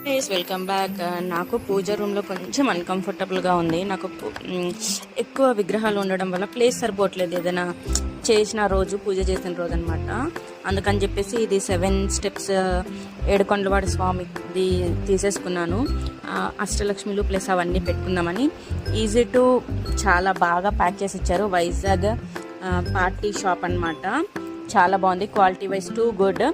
Please welcome back. నాకు పూజ రూమ్లో కొంచెం అన్కంఫర్టబుల్గా ఉంది. నాకు ఎక్కువ విగ్రహాలు ఉండడం వల్ల ప్లేస్ సరిపోవట్లేదు. ఏదైనా చేసిన రోజు, పూజ చేసిన రోజు అనమాట. అందుకని చెప్పేసి ఇది 7 స్టెప్స్ ఏడుకొండలవాడ స్వామిది తీసేసుకున్నాను. అష్టలక్ష్మిలు ప్లస్ అవన్నీ పెట్టుకుందామని. ఈజీ టు చాలా బాగా ప్యాక్ చేసి ఇచ్చారు. వైజాగ్ పార్టీ షాప్ అనమాట. చాలా బాగుంది, క్వాలిటీ వైజ్ టూ గుడ్.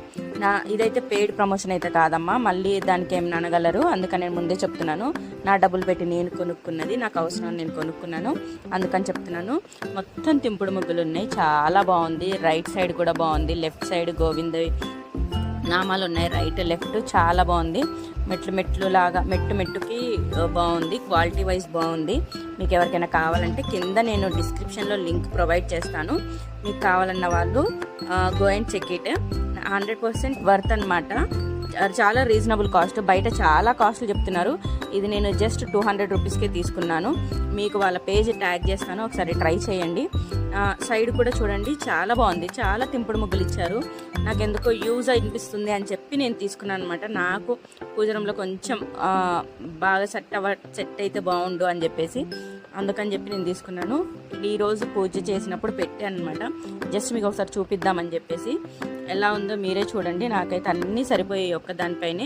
ఇదైతే పెయిడ్ ప్రమోషన్ అయితే కాదమ్మా, మళ్ళీ దానికి ఏమి అనగలరు. అందుకని నేను ముందే చెప్తున్నాను, నా డబ్బులు పెట్టి నేను కొనుక్కున్నది, నాకు అవసరం నేను కొనుక్కున్నాను, అందుకని చెప్తున్నాను. మొత్తం తింపుడు ముగ్గులు ఉన్నాయి, చాలా బాగుంది. రైట్ సైడ్ కూడా బాగుంది, లెఫ్ట్ సైడ్ గోవింద నామాలు ఉన్నాయి, రైట్ లెఫ్ట్ చాలా బాగుంది. మెట్లు లాగా మెట్టుకి బాగుంది, క్వాలిటీ వైజ్ బాగుంది. మీకు ఎవరికైనా కావాలంటే కింద నేను డిస్క్రిప్షన్లో లింక్ ప్రొవైడ్ చేస్తాను. మీకు కావాలన్న వాళ్ళు go and check it. 100% worth అనమాట. చాలా రీజనబుల్ కాస్ట్. బయట చాలా కాస్ట్లు చెప్తున్నారు, ఇది నేను జస్ట్ 200 రూపీస్కే తీసుకున్నాను. మీకు వాళ్ళ పేజ్ ట్యాగ్ చేస్తాను, ఒకసారి ట్రై చేయండి. సైడ్ కూడా చూడండి, చాలా బాగుంది. చాలా తింపుడు ముగ్గులు ఇచ్చారు. నాకు ఎందుకో యూజ్ అనిపిస్తుంది అని చెప్పి నేను తీసుకున్నాను అనమాట. నాకు పూజరంలో కొంచెం బాగా సెట్ అయితే బాగుండు అని చెప్పేసి, అందుకని చెప్పి నేను తీసుకున్నాను. ఈరోజు పూజ చేసినప్పుడు పెట్టాను అనమాట. జస్ట్ మీకు ఒకసారి చూపిద్దామని చెప్పేసి. ఎలా ఉందో మీరే చూడండి. నాకైతే అన్నీ సరిపోయాయి ఒక్కదానిపైనే.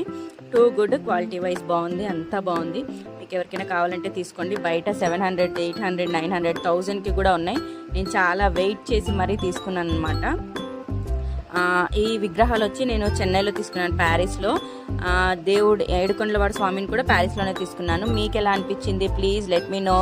టూ గుడ్, క్వాలిటీ వైజ్ బాగుంది, అంతా బాగుంది. మీకు ఎవరికైనా కావాలంటే తీసుకోండి. బయట 700, 800, 900, 1000కి కూడా ఉన్నాయి. నేను చాలా వెయిట్ చేసి మరీ తీసుకున్నాను అనమాట. ఈ విగ్రహాలు వచ్చి నేను చెన్నైలో తీసుకున్నాను, ప్యారిస్లో. దేవుడు ఏడుకొండలవాడ స్వామిని కూడా ప్యారిస్లోనే తీసుకున్నాను. మీకు ఎలా అనిపించింది? Please let me no.